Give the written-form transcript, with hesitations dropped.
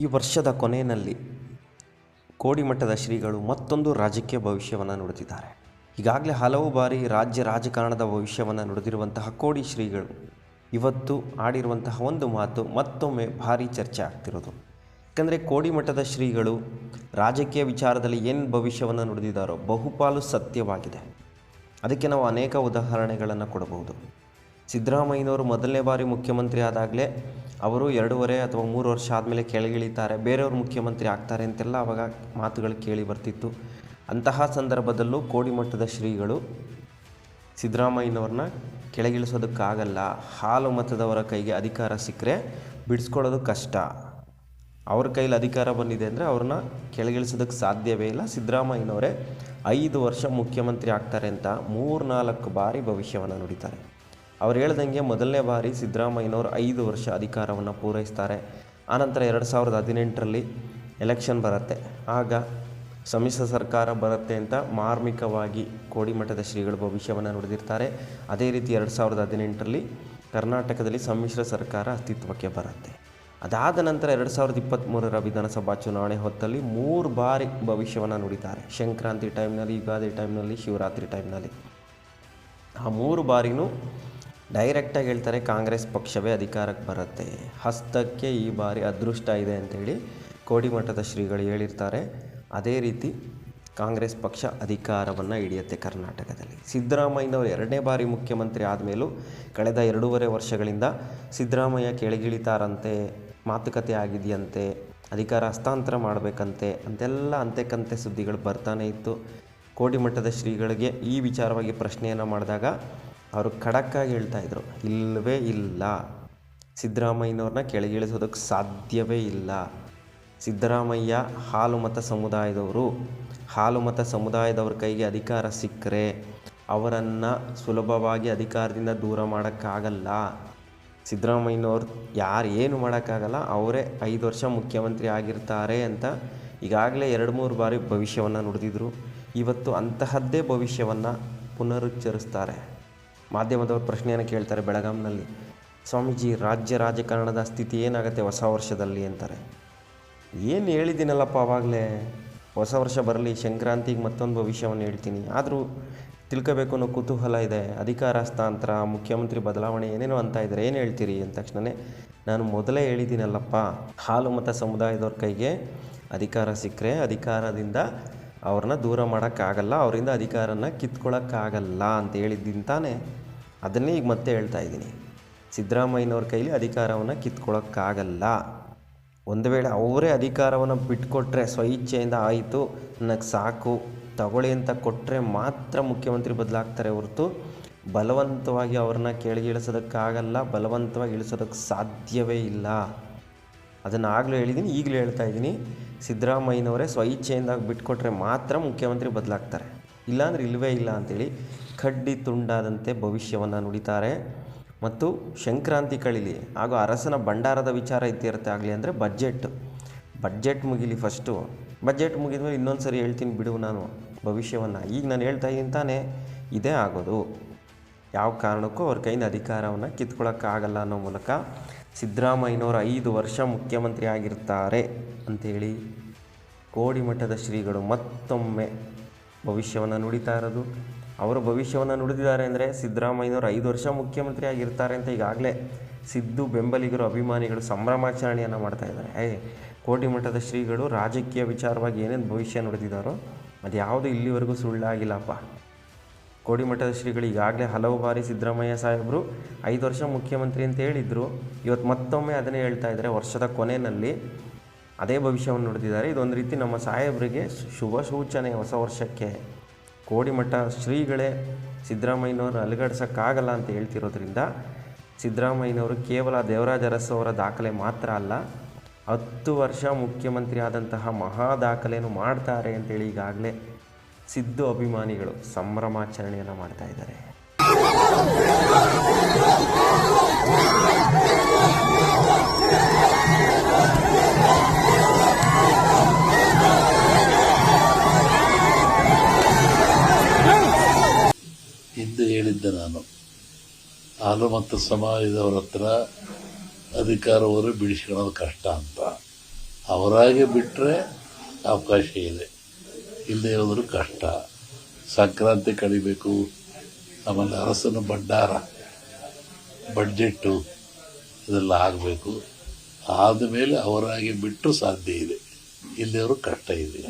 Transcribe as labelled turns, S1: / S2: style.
S1: ಈ ವರ್ಷದ ಕೊನೆಯಲ್ಲಿ ಕೋಡಿಮಠದ ಶ್ರೀಗಳು ಮತ್ತೊಂದು ರಾಜಕೀಯ ಭವಿಷ್ಯವನ್ನು ನುಡಿದಿದ್ದಾರೆ. ಈಗಾಗಲೇ ಹಲವು ಬಾರಿ ರಾಜ್ಯ ರಾಜಕಾರಣದ ಭವಿಷ್ಯವನ್ನು ನುಡಿದಿರುವಂತಹ ಕೋಡಿ ಶ್ರೀಗಳು ಇವತ್ತು ಆಡಿರುವಂತಹ ಒಂದು ಮಾತು ಮತ್ತೊಮ್ಮೆ ಭಾರಿ ಚರ್ಚೆ ಆಗ್ತಿರೋದು. ಯಾಕಂದರೆ ಕೋಡಿಮಠದ ಶ್ರೀಗಳು ರಾಜಕೀಯ ವಿಚಾರದಲ್ಲಿ ಏನು ಭವಿಷ್ಯವನ್ನು ನುಡಿದಿದ್ದಾರೋ ಬಹುಪಾಲು ಸತ್ಯವಾಗಿದೆ. ಅದಕ್ಕೆ ನಾವು ಅನೇಕ ಉದಾಹರಣೆಗಳನ್ನು ಕೊಡಬಹುದು. ಸಿದ್ದರಾಮಯ್ಯನವರು ಮೊದಲನೇ ಬಾರಿ ಮುಖ್ಯಮಂತ್ರಿ ಆದಾಗಲೇ ಅವರು 2.5 ಅಥವಾ 3 ವರ್ಷ ಆದಮೇಲೆ ಕೆಳಗಿಳಿತಾರೆ, ಬೇರೆಯವರು ಮುಖ್ಯಮಂತ್ರಿ ಆಗ್ತಾರೆ ಅಂತೆಲ್ಲ ಆವಾಗ ಮಾತುಗಳು ಕೇಳಿ ಬರ್ತಿತ್ತು. ಅಂತಹ ಸಂದರ್ಭದಲ್ಲೂ ಕೋಡಿಮಠದ ಶ್ರೀಗಳು ಸಿದ್ದರಾಮಯ್ಯನವ್ರನ್ನ ಕೆಳಗಿಳಿಸೋದಕ್ಕಾಗಲ್ಲ, ಹಾಲು ಮತದವರ ಕೈಗೆ ಅಧಿಕಾರ ಸಿಕ್ಕರೆ ಬಿಡಿಸ್ಕೊಳ್ಳೋದು ಕಷ್ಟ, ಅವ್ರ ಕೈಲಿ ಅಧಿಕಾರ ಬಂದಿದೆ ಅಂದರೆ ಅವ್ರನ್ನ ಕೆಳಗಿಳಿಸೋದಕ್ಕೆ ಸಾಧ್ಯವೇ ಇಲ್ಲ, ಸಿದ್ದರಾಮಯ್ಯನವರೇ 5 ವರ್ಷ ಮುಖ್ಯಮಂತ್ರಿ ಆಗ್ತಾರೆ ಅಂತ 3-4 ಬಾರಿ ಭವಿಷ್ಯವನ್ನು ನುಡಿತಾರೆ. ಅವ್ರು ಹೇಳ್ದಂಗೆ ಮೊದಲನೇ ಬಾರಿ ಸಿದ್ದರಾಮಯ್ಯನವರು 5 ವರ್ಷ ಅಧಿಕಾರವನ್ನು ಪೂರೈಸ್ತಾರೆ. ಆನಂತರ 2018ರಲ್ಲಿ ಎಲೆಕ್ಷನ್ ಬರುತ್ತೆ, ಆಗ ಸಮ್ಮಿಶ್ರ ಸರ್ಕಾರ ಬರುತ್ತೆ ಅಂತ ಮಾರ್ಮಿಕವಾಗಿ ಕೋಡಿಮಠದ ಶ್ರೀಗಳು ಭವಿಷ್ಯವನ್ನು ನುಡಿದಿರ್ತಾರೆ. ಅದೇ ರೀತಿ 2018ರಲ್ಲಿ ಕರ್ನಾಟಕದಲ್ಲಿ ಸಮ್ಮಿಶ್ರ ಸರ್ಕಾರ ಅಸ್ತಿತ್ವಕ್ಕೆ ಬರುತ್ತೆ. ಅದಾದ ನಂತರ 2023ರ ವಿಧಾನಸಭಾ ಚುನಾವಣೆ ಹೊತ್ತಲ್ಲಿ 3 ಬಾರಿ ಭವಿಷ್ಯವನ್ನು ನುಡಿತಾರೆ. ಸಂಕ್ರಾಂತಿ ಟೈಮ್ನಲ್ಲಿ, ಯುಗಾದಿ ಟೈಮ್ನಲ್ಲಿ, ಶಿವರಾತ್ರಿ ಟೈಮ್ನಲ್ಲಿ. ಆ 3 ಬಾರಿನೂ ಡೈರೆಕ್ಟಾಗಿ ಹೇಳ್ತಾರೆ ಕಾಂಗ್ರೆಸ್ ಪಕ್ಷವೇ ಅಧಿಕಾರಕ್ಕೆ ಬರುತ್ತೆ, ಹಸ್ತಕ್ಕೆ ಈ ಬಾರಿ ಅದೃಷ್ಟ ಇದೆ ಅಂಥೇಳಿ ಕೋಡಿಮಠದ ಶ್ರೀಗಳು ಹೇಳಿರ್ತಾರೆ. ಅದೇ ರೀತಿ ಕಾಂಗ್ರೆಸ್ ಪಕ್ಷ ಅಧಿಕಾರವನ್ನು ಹಿಡಿಯುತ್ತೆ ಕರ್ನಾಟಕದಲ್ಲಿ. ಸಿದ್ದರಾಮಯ್ಯನವರು 2ನೇ ಬಾರಿ ಮುಖ್ಯಮಂತ್ರಿ ಆದಮೇಲೂ ಕಳೆದ 2.5 ವರ್ಷಗಳಿಂದ ಸಿದ್ದರಾಮಯ್ಯ ಕೆಳಗಿಳಿತಾರಂತೆ, ಮಾತುಕತೆ ಆಗಿದೆಯಂತೆ, ಅಧಿಕಾರ ಹಸ್ತಾಂತರ ಮಾಡಬೇಕಂತೆ ಅಂತೆಲ್ಲ ಅಂತೆಕಂತೆ ಸುದ್ದಿಗಳು ಬರ್ತಾನೆ ಇತ್ತು. ಕೋಡಿಮಠದ ಶ್ರೀಗಳಿಗೆ ಈ ವಿಚಾರವಾಗಿ ಪ್ರಶ್ನೆಯನ್ನು ಮಾಡಿದಾಗ ಅವರು ಖಡಕ್ಕಾಗಿ ಹೇಳ್ತಾಯಿದ್ರು, ಇಲ್ಲವೇ ಇಲ್ಲ, ಸಿದ್ದರಾಮಯ್ಯನವ್ರನ್ನ ಕೆಳಗಿಳಿಸೋದಕ್ಕೆ ಸಾಧ್ಯವೇ ಇಲ್ಲ. ಸಿದ್ದರಾಮಯ್ಯ ಹಾಲು ಮತ ಸಮುದಾಯದವರು, ಹಾಲು ಮತ ಸಮುದಾಯದವ್ರ ಕೈಗೆ ಅಧಿಕಾರ ಸಿಕ್ಕರೆ ಅವರನ್ನು ಸುಲಭವಾಗಿ ಅಧಿಕಾರದಿಂದ ದೂರ ಮಾಡೋಕ್ಕಾಗಲ್ಲ. ಸಿದ್ದರಾಮಯ್ಯನವ್ರು ಏನು ಮಾಡೋಕ್ಕಾಗಲ್ಲ, ಅವರೇ 5 ವರ್ಷ ಮುಖ್ಯಮಂತ್ರಿ ಆಗಿರ್ತಾರೆ ಅಂತ ಈಗಾಗಲೇ 2-3 ಬಾರಿ ಭವಿಷ್ಯವನ್ನು ನುಡಿದಿದ್ರು. ಇವತ್ತು ಅಂತಹದ್ದೇ ಭವಿಷ್ಯವನ್ನು ಪುನರುಚ್ಚರಿಸ್ತಾರೆ. ಮಾಧ್ಯಮದವ್ರ ಪ್ರಶ್ನೆಯನ್ನು ಕೇಳ್ತಾರೆ ಬೆಳಗಾಂನಲ್ಲಿ, ಸ್ವಾಮೀಜಿ ರಾಜ್ಯ ರಾಜಕಾರಣದ ಸ್ಥಿತಿ ಏನಾಗುತ್ತೆ ಹೊಸ ವರ್ಷದಲ್ಲಿ ಅಂತಾರೆ. ಏನು ಹೇಳಿದ್ದೀನಲ್ಲಪ್ಪ ಆವಾಗಲೇ, ಹೊಸ ವರ್ಷ ಬರಲಿ, ಸಂಕ್ರಾಂತಿಗೆ ಮತ್ತೊಂದು ಭವಿಷ್ಯವನ್ನು ಹೇಳ್ತೀನಿ, ಆದರೂ ತಿಳ್ಕೋಬೇಕು ಅನ್ನೋ ಕುತೂಹಲ ಇದೆ. ಅಧಿಕಾರ ಹಸ್ತಾಂತರ, ಮುಖ್ಯಮಂತ್ರಿ ಬದಲಾವಣೆ ಏನೇನೋ ಅಂತ ಇದ್ದಾರೆ, ಏನು ಹೇಳ್ತೀರಿ ಅಂದ ತಕ್ಷಣ ನಾನು ಮೊದಲೇ ಹೇಳಿದ್ದೀನಲ್ಲಪ್ಪ, ಹಾಲು ಮತ ಸಮುದಾಯದವ್ರ ಕೈಗೆ ಅಧಿಕಾರ ಸಿಕ್ಕರೆ ಅಧಿಕಾರದಿಂದ ಅವ್ರನ್ನ ದೂರ ಮಾಡೋಕ್ಕಾಗಲ್ಲ, ಅವರಿಂದ ಅಧಿಕಾರನ ಕಿತ್ಕೊಳ್ಳೋಕ್ಕಾಗಲ್ಲ ಅಂತ ಹೇಳಿದ್ದಿಂತಾನೆ. ಅದನ್ನೇ ಈಗ ಮತ್ತೆ ಹೇಳ್ತಾ ಇದ್ದೀನಿ, ಸಿದ್ದರಾಮಯ್ಯನವ್ರ ಕೈಲಿ ಅಧಿಕಾರವನ್ನು ಕಿತ್ಕೊಳ್ಳೋಕ್ಕಾಗಲ್ಲ. ಒಂದು ವೇಳೆ ಅವರೇ ಅಧಿಕಾರವನ್ನು ಬಿಟ್ಕೊಟ್ರೆ, ಸ್ವಇಚ್ಛೆಯಿಂದ ಆಯಿತು ನನಗೆ ಸಾಕು ತಗೊಳ್ಳಿ ಅಂತ ಕೊಟ್ಟರೆ ಮಾತ್ರ ಮುಖ್ಯಮಂತ್ರಿ ಬದಲಾಗ್ತಾರೆ ಹೊರತು ಬಲವಂತವಾಗಿ ಅವ್ರನ್ನ ಕೆಳಗಿಳಿಸೋದಕ್ಕಾಗಲ್ಲ, ಬಲವಂತವಾಗಿ ಇಳಿಸೋದಕ್ಕೆ ಸಾಧ್ಯವೇ ಇಲ್ಲ. ಅದನ್ನು ಆಗಲೂ ಹೇಳಿದ್ದೀನಿ, ಈಗಲೂ ಹೇಳ್ತಾ ಇದ್ದೀನಿ, ಸಿದ್ದರಾಮಯ್ಯನವರೇ ಸ್ವಇಚ್ಛೆಯಿಂದ ಬಿಟ್ಕೊಟ್ರೆ ಮಾತ್ರ ಮುಖ್ಯಮಂತ್ರಿ ಬದಲಾಗ್ತಾರೆ, ಇಲ್ಲಾಂದರೆ ಇಲ್ಲವೇ ಇಲ್ಲ ಅಂಥೇಳಿ ಕಡ್ಡಿ ತುಂಡಾದಂತೆ ಭವಿಷ್ಯವನ್ನು ನುಡಿತಾರೆ. ಮತ್ತು ಸಂಕ್ರಾಂತಿ ಕಳೀಲಿ ಹಾಗೂ ಅರಸನ ಭಂಡಾರದ ವಿಚಾರ ಇತ್ಯರ್ಥ ಆಗಲಿ ಅಂದರೆ ಬಡ್ಜೆಟ್ ಮುಗಿಲಿ ಫಸ್ಟು, ಬಜೆಟ್ ಮುಗಿದ ಮೇಲೆ ಇನ್ನೊಂದು ಸರಿ ಹೇಳ್ತೀನಿ ಬಿಡು ನಾನು ಭವಿಷ್ಯವನ್ನು. ಈಗ ನಾನು ಹೇಳ್ತಾ ಇದ್ದೀನಿ ತಾನೇ, ಇದೇ ಆಗೋದು. ಯಾವ ಕಾರಣಕ್ಕೂ ಅವ್ರ ಕೈಯಿಂದ ಅಧಿಕಾರವನ್ನು ಕಿತ್ಕೊಳ್ಳೋಕ್ಕಾಗಲ್ಲ ಅನ್ನೋ ಮೂಲಕ ಸಿದ್ದರಾಮಯ್ಯನವರು 5 ವರ್ಷ ಮುಖ್ಯಮಂತ್ರಿ ಆಗಿರ್ತಾರೆ ಅಂಥೇಳಿ ಕೋಡಿಮಠದ ಶ್ರೀಗಳು ಮತ್ತೊಮ್ಮೆ ಭವಿಷ್ಯವನ್ನು ನುಡಿತಾ ಇರೋದು. ಅವರು ಭವಿಷ್ಯವನ್ನು ನುಡಿದಿದ್ದಾರೆ ಅಂದರೆ ಸಿದ್ದರಾಮಯ್ಯನವರು 5 ವರ್ಷ ಮುಖ್ಯಮಂತ್ರಿ ಆಗಿರ್ತಾರೆ ಅಂತ ಈಗಾಗಲೇ ಸಿದ್ದು ಬೆಂಬಲಿಗರು, ಅಭಿಮಾನಿಗಳು ಸಂಭ್ರಮಾಚರಣೆಯನ್ನು ಮಾಡ್ತಾಯಿದ್ದಾರೆ. ಕೋಡಿಮಠದ ಶ್ರೀಗಳು ರಾಜಕೀಯ ವಿಚಾರವಾಗಿ ಏನೇನು ಭವಿಷ್ಯ ನುಡಿದಿದ್ದಾರೋ ಅದು ಯಾವುದು ಇಲ್ಲಿವರೆಗೂ ಸುಳ್ಳಾಗಿಲ್ಲಪ್ಪ. ಕೋಡಿಮಠದ ಶ್ರೀಗಳು ಈಗಾಗಲೇ ಹಲವು ಬಾರಿ ಸಿದ್ದರಾಮಯ್ಯ ಸಾಹೇಬರು 5 ವರ್ಷ ಮುಖ್ಯಮಂತ್ರಿ ಅಂತ ಹೇಳಿದರು. ಇವತ್ತು ಮತ್ತೊಮ್ಮೆ ಅದನ್ನೇ ಹೇಳ್ತಾ ಇದ್ದಾರೆ. ವರ್ಷದ ಕೊನೆಯಲ್ಲಿ ಅದೇ ಭವಿಷ್ಯವನ್ನು ನುಡಿದಿದ್ದಾರೆ. ಇದೊಂದು ರೀತಿ ನಮ್ಮ ಸಾಹೇಬರಿಗೆ ಶುಭ ಸೂಚನೆ ಹೊಸ ವರ್ಷಕ್ಕೆ. ಕೋಡಿಮಠ ಶ್ರೀಗಳೇ ಸಿದ್ದರಾಮಯ್ಯನವ್ರನ್ನ ಅಲುಗಾಡ್ಸೋಕ್ಕಾಗಲ್ಲ ಅಂತ ಹೇಳ್ತಿರೋದ್ರಿಂದ ಸಿದ್ದರಾಮಯ್ಯನವರು ಕೇವಲ ದೇವರಾಜ ಅರಸು ಅವರ ದಾಖಲೆ ಮಾತ್ರ ಅಲ್ಲ, 10 ವರ್ಷ ಮುಖ್ಯಮಂತ್ರಿ ಆದಂತಹ ಮಹಾ ದಾಖಲೆಯನ್ನು ಮಾಡ್ತಾರೆ ಅಂತೇಳಿ ಈಗಾಗಲೇ ಸಿದ್ದು ಅಭಿಮಾನಿಗಳು ಸಂಭ್ರಮಾಚರಣೆಯನ್ನು ಮಾಡ್ತಾ ಇದ್ದಾರೆ.
S2: ಹಿಂದೆ ಹೇಳಿದ್ದೆ ನಾನು, ಹಾಲು ಮತ್ತು ಸಮಾಜದವರ ಹತ್ರ ಅಧಿಕಾರವರು ಬಿಡಿಸ್ಕೊಳ್ಳೋದು ಕಷ್ಟ ಅಂತ. ಅವರಾಗೆ ಬಿಟ್ಟರೆ ಅವಕಾಶ ಇದೆ, ಇಲ್ಲದೆ ಹೋದರೂ ಕಷ್ಟ. ಸಂಕ್ರಾಂತಿ ಕಡಿಬೇಕು, ಆಮೇಲೆ ಅರಸನ ಭಂಡಾರ ಬಡ್ಜೆಟ್ಟು ಇದೆಲ್ಲ ಆಗಬೇಕು. ಆದಮೇಲೆ ಅವರಾಗಿ ಬಿಟ್ಟು ಸಾಧ್ಯ ಇದೆ, ಇಲ್ಲದೆ ಅವರು ಕಷ್ಟ ಇದೆ.